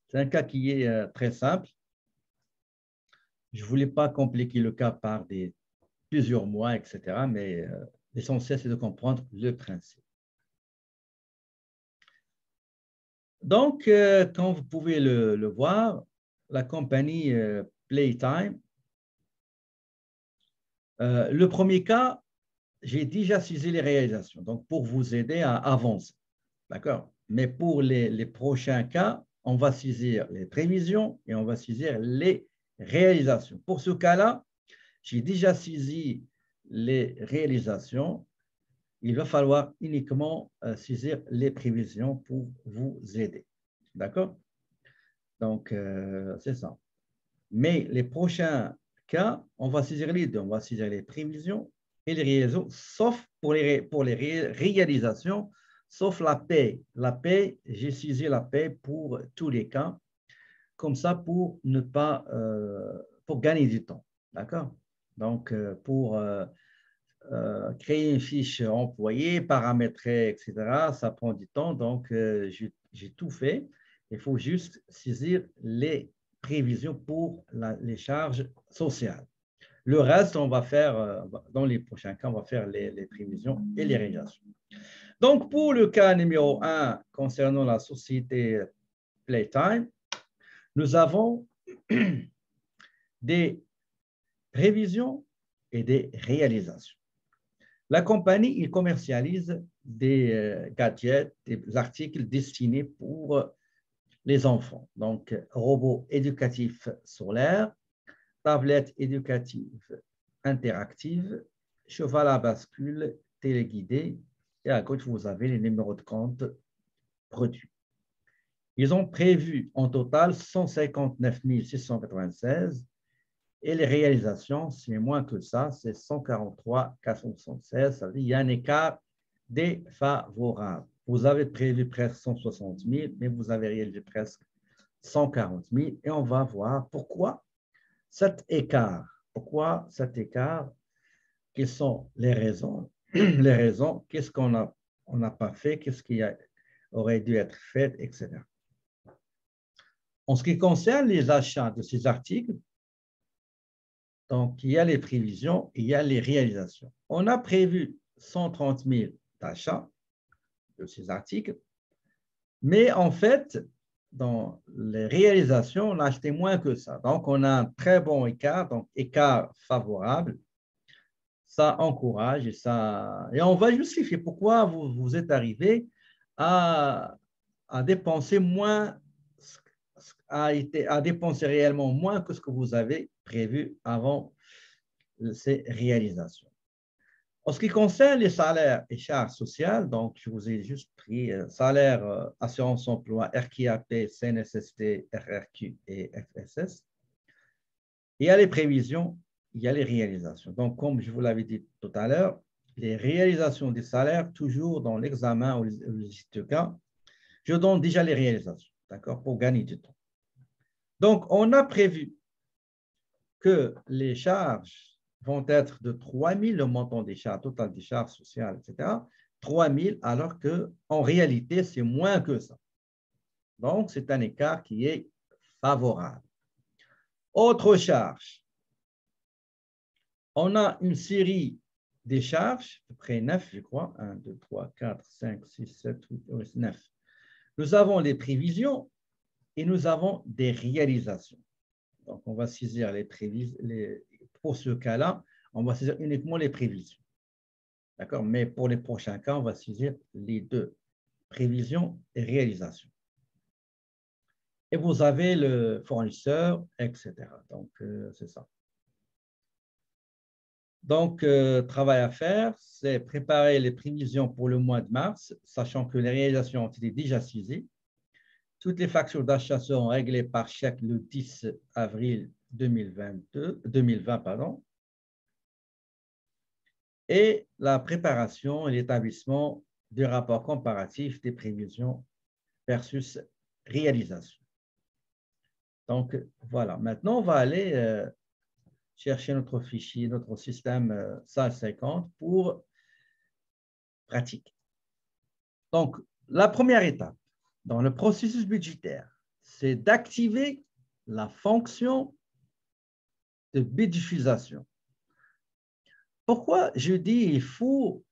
C'est un cas qui est très simple. Je ne voulais pas compliquer le cas par plusieurs mois, etc. Mais l'essentiel, c'est de comprendre le principe. Donc, comme vous pouvez le voir, la compagnie Playtime, le premier cas, j'ai déjà saisi les réalisations, donc pour vous aider à avancer. D'accord? Mais pour les prochains cas, on va saisir les prévisions et on va saisir les réalisations. Pour ce cas-là, j'ai déjà saisi les réalisations. Il va falloir uniquement saisir les prévisions pour vous aider. D'accord? Donc, c'est ça. Mais les prochains cas, on va saisir les deux. On va saisir les prévisions et les réalisations, sauf pour les réalisations, sauf la paie. La paie, j'ai saisi la paie pour tous les cas, comme ça pour ne pas, pour gagner du temps. D'accord? Donc, pour créer une fiche employée, paramétrer, etc., ça prend du temps. Donc, j'ai tout fait. Il faut juste saisir les prévisions pour les charges sociales. Le reste, on va faire, dans les prochains cas, on va faire les prévisions et les réalisations. Donc, pour le cas numéro 1, concernant la société Playtime, nous avons des prévisions et des réalisations. La compagnie, il commercialise des gadgets, des articles destinés pour les enfants. Donc, robots éducatifs solaires, tablettes éducatives interactives, cheval à bascule, téléguidé. Et à gauche, vous avez les numéros de compte produits. Ils ont prévu en total 159 696 et les réalisations, c'est moins que ça, c'est 143 476. Ça veut dire qu'il y a un écart défavorable. Vous avez prévu presque 160 000, mais vous avez réalisé presque 140 000. Et on va voir pourquoi cet écart. Pourquoi cet écart? Quelles sont les raisons? Les raisons, qu'est-ce qu'on n'a pas fait? Qu'est-ce qui aurait dû être fait, etc. En ce qui concerne les achats de ces articles, donc il y a les prévisions et il y a les réalisations. On a prévu 130 000 d'achats de ces articles, mais en fait, dans les réalisations, on a acheté moins que ça. Donc, on a un très bon écart, donc écart favorable. Ça encourage et on va justifier pourquoi vous êtes arrivé à dépenser moins, à dépenser réellement moins que ce que vous avez prévu avant ces réalisations. En ce qui concerne les salaires et charges sociales, donc je vous ai juste pris salaire, assurance emploi, RQAP, CNSST, RRQ et FSS. Il y a les prévisions, il y a les réalisations. Donc, comme je vous l'avais dit tout à l'heure, les réalisations des salaires, toujours dans l'examen ou les cas, je donne déjà les réalisations, d'accord, pour gagner du temps. Donc, on a prévu que les charges vont être de 3 000, le montant des charges, total des charges sociales, etc., 3 000, alors qu'en réalité, c'est moins que ça. Donc, c'est un écart qui est favorable. Autre charge. On a une série des charges, à peu près 9, je crois, 1, 2, 3, 4, 5, 6, 7, 8, 9. Nous avons les prévisions et nous avons des réalisations. Donc, on va saisir les prévisions. Pour ce cas-là, on va saisir uniquement les prévisions. D'accord? Mais pour les prochains cas, on va saisir les deux, prévisions et réalisations. Et vous avez le fournisseur, etc. Donc, c'est ça. Donc, travail à faire, c'est préparer les prévisions pour le mois de mars, sachant que les réalisations ont été déjà saisies. Toutes les factures d'achat seront réglées par chèque le 10 avril 2020. Et la préparation et l'établissement du rapport comparatif des prévisions versus réalisation. Donc, voilà. Maintenant, on va aller chercher notre fichier, notre système SAL 50 pour pratique. Donc, la première étape dans le processus budgétaire, c'est d'activer la fonction de budgétisation. Pourquoi je dis il faut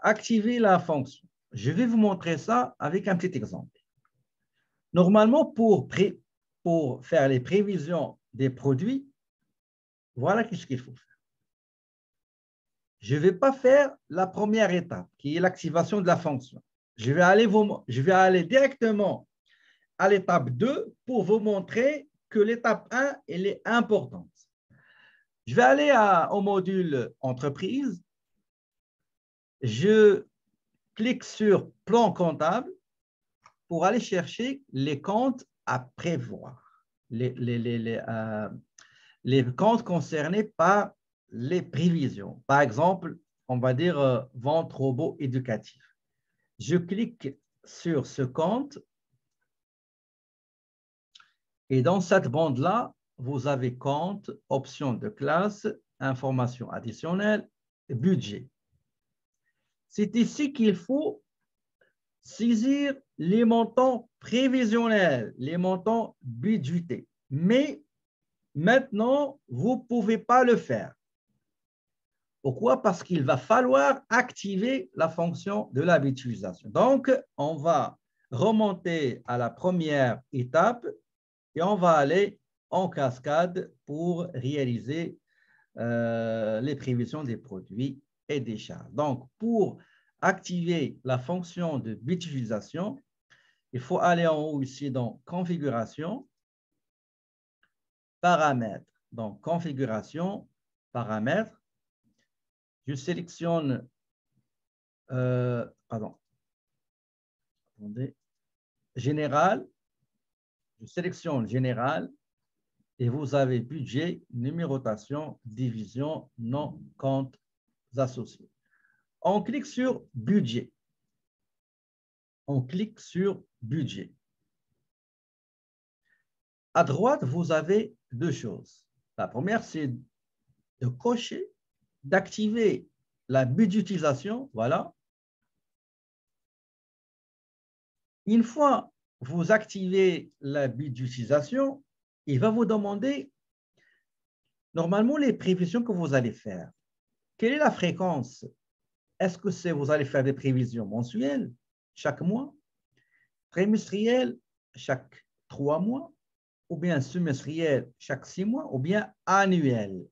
activer la fonction? Je vais vous montrer ça avec un petit exemple. Normalement, pour faire les prévisions des produits, voilà ce qu'il faut faire. Je ne vais pas faire la première étape, qui est l'activation de la fonction. Je vais aller directement à l'étape 2 pour vous montrer que l'étape 1, elle est importante. Je vais aller au module entreprise. Je clique sur plan comptable pour aller chercher les comptes à prévoir, les comptes concernés par les prévisions. Par exemple, on va dire vente robot éducatif. Je clique sur ce compte et dans cette bande-là, vous avez compte, option de classe, information additionnelle, budget. C'est ici qu'il faut saisir les montants prévisionnels, les montants budgétés. Mais maintenant, vous ne pouvez pas le faire. Pourquoi? Parce qu'il va falloir activer la fonction de la budgétisation. Donc, on va remonter à la première étape et on va aller en cascade pour réaliser les prévisions des produits et des charges. Donc, pour activer la fonction de budgétisation, il faut aller en haut ici dans configuration, paramètres. Donc, configuration, paramètres. Je sélectionne, général. Je sélectionne général et vous avez budget, numérotation, division, non, comptes associés. On clique sur budget. On clique sur budget. À droite, vous avez deux choses. La première, c'est de cocher, d'activer la budgétisation. Voilà. Une fois que vous activez la budgétisation, il va vous demander normalement les prévisions que vous allez faire. Quelle est la fréquence? Est-ce que vous allez faire des prévisions mensuelles chaque mois, trimestrielles chaque 3 mois, ou bien semestrielles chaque 6 mois, ou bien annuelles?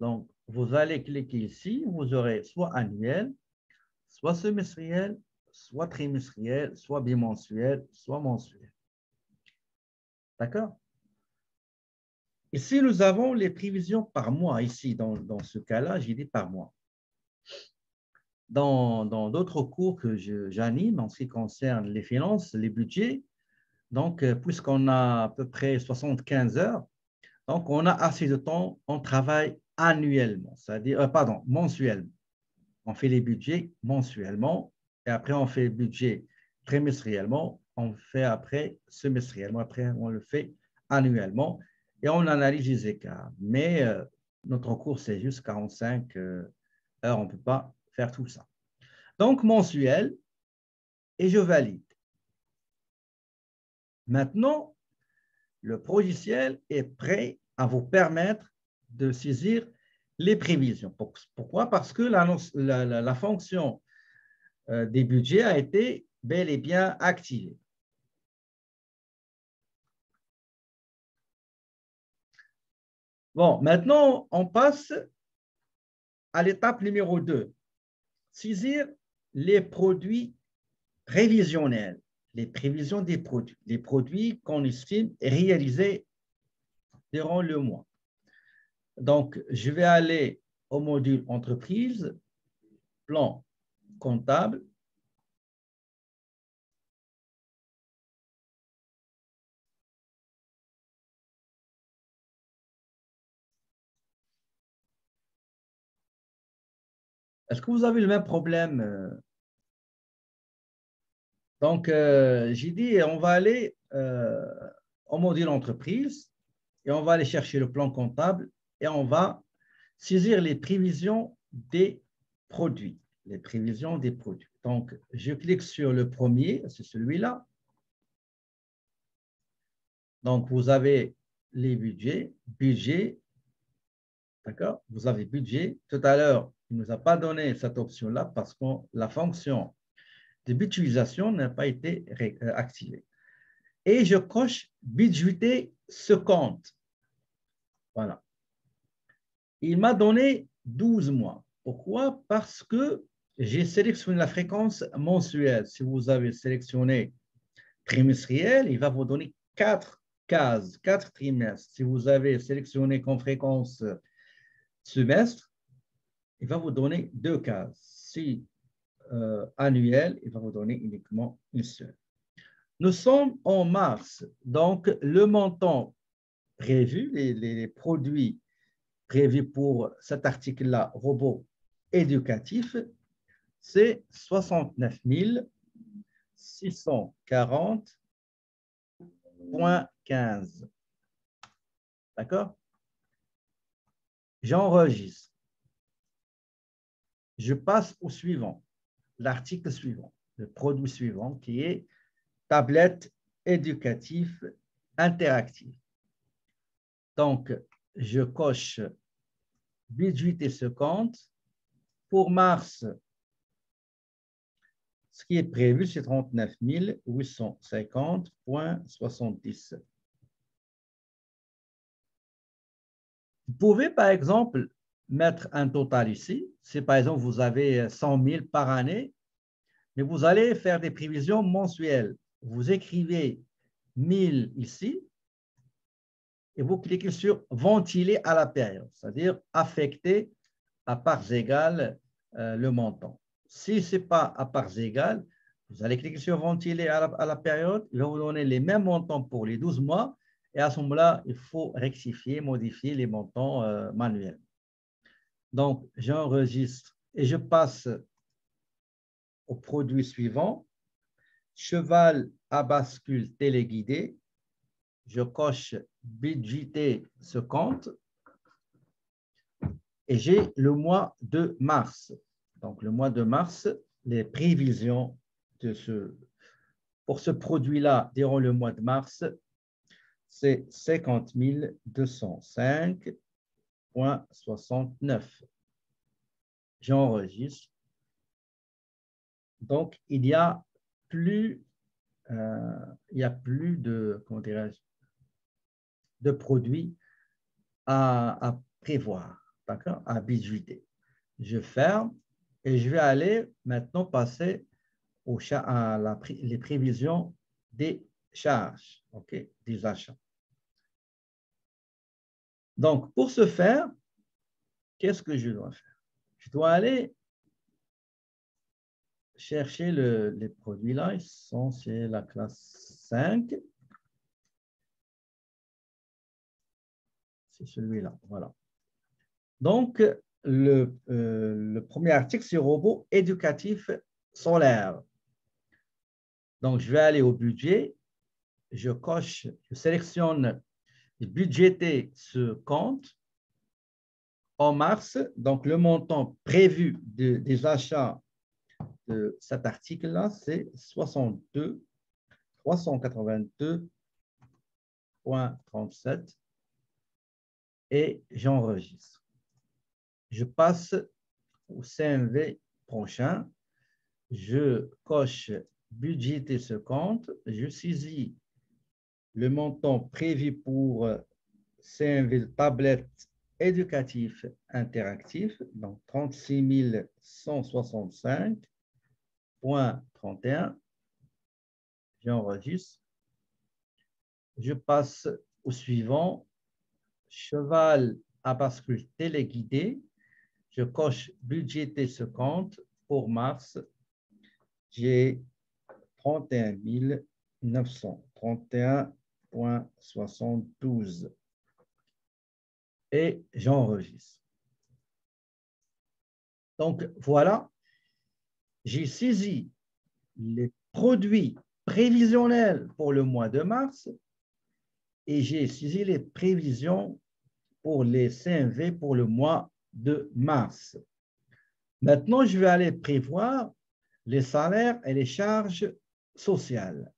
Donc, vous allez cliquer ici, vous aurez soit annuel, soit semestriel, soit trimestriel, soit bimensuel, soit mensuel. D'accord? Ici, nous avons les prévisions par mois. Ici, dans ce cas-là, j'ai dit par mois. Dans d'autres cours que j'anime en ce qui concerne les finances, les budgets, donc, puisqu'on a à peu près 75 heures, donc on a assez de temps, on travaille annuellement, c'est-à-dire, mensuellement. On fait les budgets mensuellement et après on fait le budget trimestriellement, on fait après semestriellement, après on le fait annuellement et on analyse les écarts. Mais notre cours, c'est juste 45 heures, on ne peut pas faire tout ça. Donc, mensuel, et je valide. Maintenant, le logiciel est prêt à vous permettre de saisir les prévisions. Pourquoi? Parce que la fonction des budgets a été bel et bien activée. Bon, maintenant, on passe à l'étape numéro 2. Saisir les produits prévisionnels, les prévisions des produits, les produits qu'on estime réalisés durant le mois. Donc, je vais aller au module entreprise, plan comptable. Est-ce que vous avez le même problème? Donc, j'ai dit, on va aller au module entreprise et on va aller chercher le plan comptable et on va saisir les prévisions des produits. Les prévisions des produits. Donc, je clique sur le premier, c'est celui-là. Donc, vous avez les budget, d'accord? Vous avez budget. Tout à l'heure, il ne nous a pas donné cette option-là parce que la fonction de budgétisation n'a pas été activée. Et je coche budgéter ce compte. Voilà. Il m'a donné 12 mois. Pourquoi? Parce que j'ai sélectionné la fréquence mensuelle. Si vous avez sélectionné trimestriel, il va vous donner 4 cases, 4 trimestres. Si vous avez sélectionné comme fréquence semestre, il va vous donner 2 cases. Si annuel, il va vous donner uniquement une seule. Nous sommes en mars, donc le montant prévu, les produits prévus pour cet article-là, robot éducatif, c'est 69 640,15. D'accord? J'enregistre. Je passe au suivant, l'article suivant, le produit suivant qui est tablette éducative interactive. Donc, je coche budgéter ce compte. Pour mars, ce qui est prévu, c'est 39 850,70. Vous pouvez, par exemple, mettre un total ici. Si, par exemple, vous avez 100 000 par année, mais vous allez faire des prévisions mensuelles. Vous écrivez 1000 ici et vous cliquez sur « Ventiler à la période », c'est-à-dire affecter à parts égales le montant. Si ce n'est pas à parts égales, vous allez cliquer sur « Ventiler à la période », il va vous donner les mêmes montants pour les 12 mois et à ce moment-là, il faut rectifier, modifier les montants manuels. Donc, j'enregistre et je passe au produit suivant. Cheval à bascule téléguidé. Je coche budgéter ce compte et j'ai le mois de mars. Donc, le mois de mars, les prévisions pour ce produit-là durant le mois de mars, c'est 50 205,69. J'enregistre. Donc, il n'y a plus de, comment dirais-je, de produits à prévoir, d'accord, à budgéter. Je ferme et je vais aller maintenant passer les prévisions des charges, ok, des achats. Donc, pour ce faire, qu'est-ce que je dois faire? Je dois aller chercher les produits là, ils sont c'est la classe 5. C'est celui-là, voilà. Donc, le premier article, c'est robot éducatif solaire. Donc, je vais aller au budget, je coche, je sélectionne budgéter ce compte en mars. Donc, le montant prévu des achats de cet article-là, c'est 62 382,37 et j'enregistre. Je passe au CMV prochain. Je coche budgéter ce compte. Je saisis le montant prévu pour CMV tablette éducatif interactif, donc 36 165,31. J'enregistre. Je passe au suivant. Cheval à bascule téléguidé. Je coche budgéter ce compte. Pour mars, j'ai 31 931,72 et j'enregistre. Donc, voilà, j'ai saisi les produits prévisionnels pour le mois de mars et j'ai saisi les prévisions pour les CMV pour le mois de mars. Maintenant, je vais aller prévoir les salaires et les charges sociales.